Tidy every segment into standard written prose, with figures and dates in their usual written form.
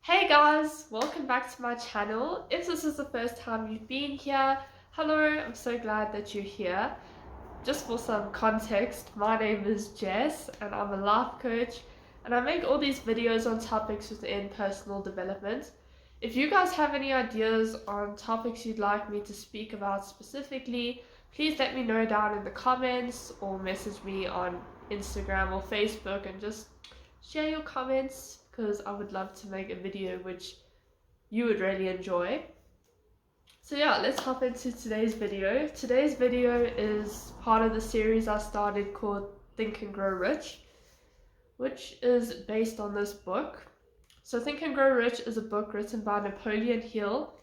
Hey guys, welcome back to my channel. If this is the first time you've been here, hello, I'm so glad that you're here. Just for some context, my name is Jess and I'm a life coach and I make all these videos on topics within personal development. If you guys have any ideas on topics you'd like me to speak about specifically, please let me know down in the comments or message me on Instagram or Facebook and just share your comments because I would love to make a video which you would really enjoy. So yeah, let's hop into today's video. Today's video is part of the series I started called Think and Grow Rich, which is based on this book. So Think and Grow Rich is a book written by Napoleon Hill,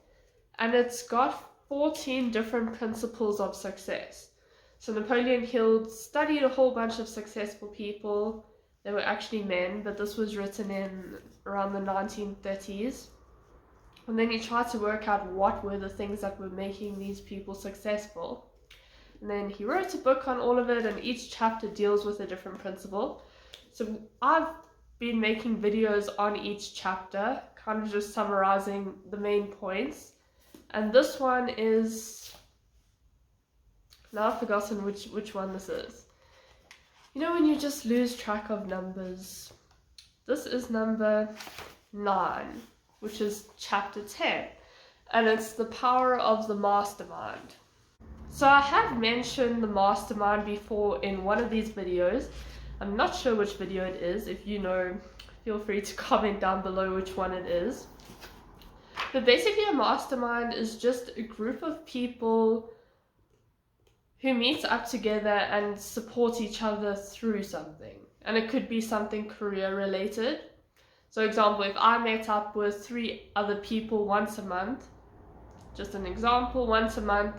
and it's got 14 different principles of success. So Napoleon Hill studied a whole bunch of successful people. They were actually men, but this was written in around the 1930s. And then he tried to work out what were the things that were making these people successful. And then he wrote a book on all of it, and each chapter deals with a different principle. So I've been making videos on each chapter, kind of just summarizing the main points. And this one is, now I've forgotten which one this is. You know when you just lose track of numbers? This is number 9, which is chapter 10, and it's the power of the mastermind. So I have mentioned the mastermind before in one of these videos. I'm not sure which video it is. If you know, feel free to comment down below which one it is. But basically a mastermind is just a group of people who meets up together and support each other through something. And it could be something career related. So example, if I met up with 3 other people once a month, just an example, once a month,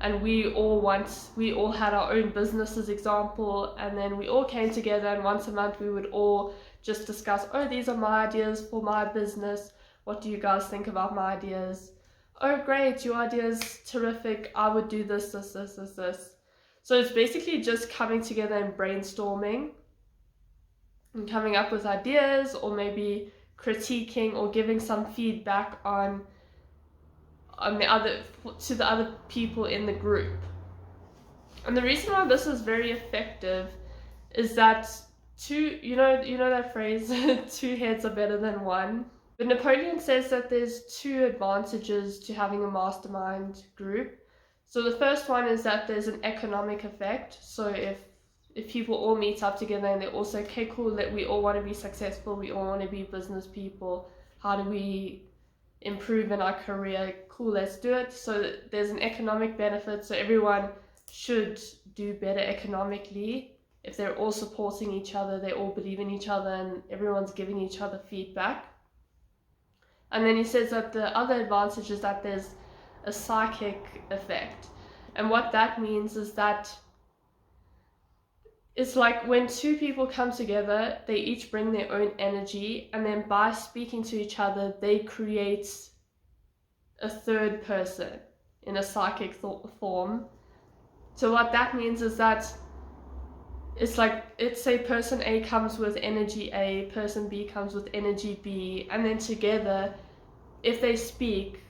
and we all had our own businesses, example, and then we all came together, and once a month we would all just discuss, oh, these are my ideas for my business. What do you guys think about my ideas? Oh great, your idea is terrific, I would do this. So it's basically just coming together and brainstorming and coming up with ideas, or maybe critiquing or giving some feedback to the other people in the group. And the reason why this is very effective is that you know that phrase, 2 heads are better than 1. But Napoleon says that there's 2 advantages to having a mastermind group. So the first one is that there's an economic effect. So if people all meet up together and they all say, okay, cool, that we all want to be successful, we all want to be business people, how do we improve in our career? Cool, let's do it. So there's an economic benefit. So everyone should do better economically if they're all supporting each other, they all believe in each other, and everyone's giving each other feedback. And then he says that the other advantage is that there's a psychic effect. And what that means is that it's like when 2 people come together, they each bring their own energy, and then by speaking to each other, they create a third person in a psychic form. So what that means is that it's like, let's say person A comes with energy A, person B comes with energy B, and then together, if they speak,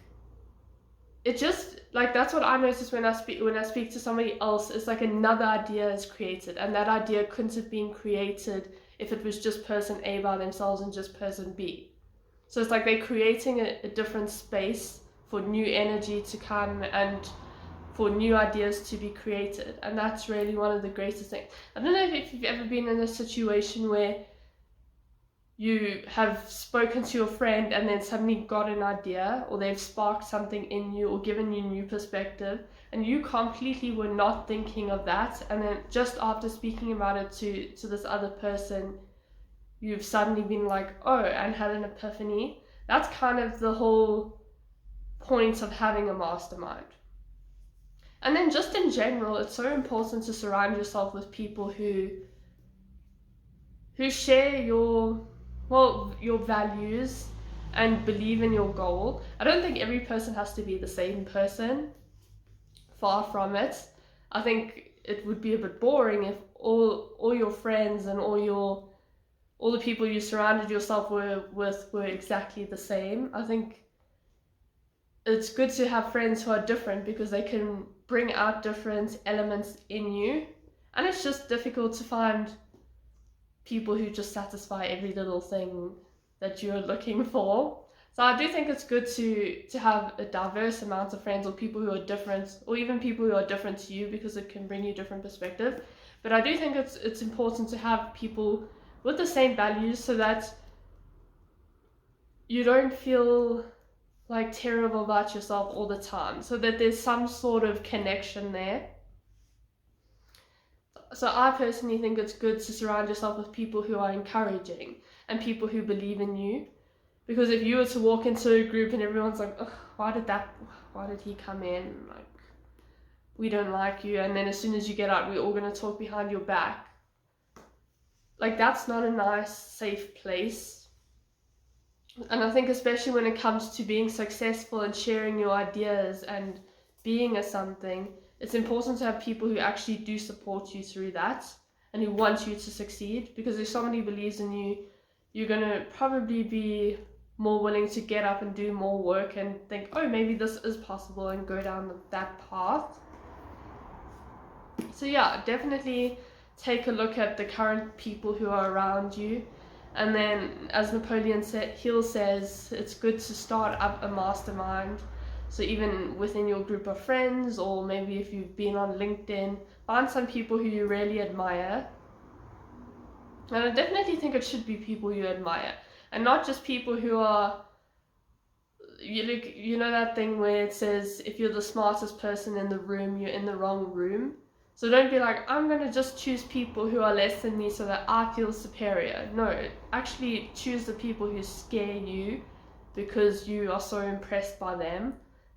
it just, like, that's what I notice when I speak to somebody else. It's like another idea is created, and that idea couldn't have been created if it was just person A by themselves and just person B. So it's like they're creating a different space for new energy to come and for new ideas to be created. And that's really one of the greatest things. I don't know if you've ever been in a situation where you have spoken to your friend and then suddenly got an idea, or they've sparked something in you or given you new perspective, and you completely were not thinking of that, and then just after speaking about it to this other person, you've suddenly been like, oh, and had an epiphany. That's kind of the whole point of having a mastermind. And then just in general, it's so important to surround yourself with people who share your values and believe in your goal. I don't think every person has to be the same person. Far from it. I think it would be a bit boring if all your friends and all your all the people you surrounded yourself with were exactly the same. I think it's good to have friends who are different because they can bring out different elements in you. And it's just difficult to find people who just satisfy every little thing that you're looking for. So I do think it's good to have a diverse amount of friends, or people who are different, or even people who are different to you, because it can bring you different perspective. But I do think it's important to have people with the same values, so that you don't feel like terrible about yourself all the time, so that there's some sort of connection there. So I personally think it's good to surround yourself with people who are encouraging and people who believe in you. Because if you were to walk into a group and everyone's like, oh, why did he come in? Like, we don't like you. And then as soon as you get out, we're all going to talk behind your back. Like, that's not a nice, safe place. And I think especially when it comes to being successful and sharing your ideas and being a something, it's important to have people who actually do support you through that and who want you to succeed. Because if somebody believes in you, you're going to probably be more willing to get up and do more work and think, oh, maybe this is possible, and go down that path. So yeah, definitely take a look at the current people who are around you. And then, as Napoleon Hill says, it's good to start up a mastermind. So even within your group of friends, or maybe if you've been on LinkedIn, find some people who you really admire. And I definitely think it should be people you admire, and not just people who are, you know that thing where it says, if you're the smartest person in the room, you're in the wrong room. So don't be like, I'm going to just choose people who are less than me so that I feel superior. No, actually choose the people who scare you because you are so impressed by them.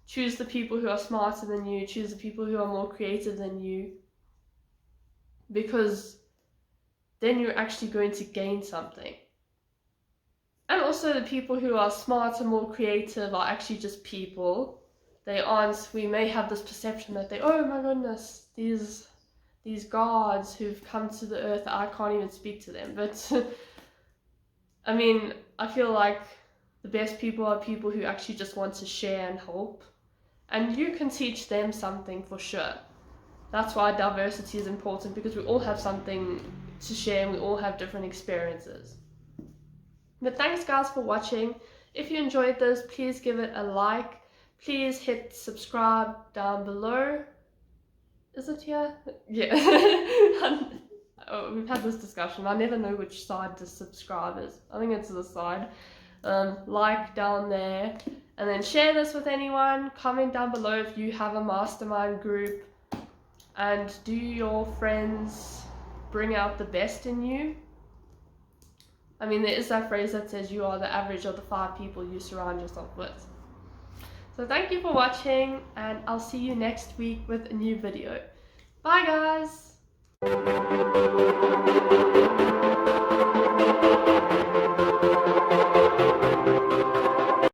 Choose the people who are smarter than you. Choose the people who are more creative than you, because then you're actually going to gain something. And also the people who are smarter, more creative, are actually just people. They aren't, we may have this perception that they, oh my goodness, these gods who've come to the earth, I can't even speak to them. But I mean, I feel like the best people are people who actually just want to share and help. And you can teach them something for sure. That's why diversity is important, because we all have something to share and we all have different experiences. But thanks guys for watching. If you enjoyed this, please give it a like. Please hit subscribe down below. Is it here? Yeah. Oh, we've had this discussion. I never know which side to subscribe is. I think it's this side. Like down there. And then share this with anyone. Comment down below if you have a mastermind group. And do your friends bring out the best in you? I mean, there is that phrase that says you are the average of the 5 people you surround yourself with. So thank you for watching, and I'll see you next week with a new video. Bye guys!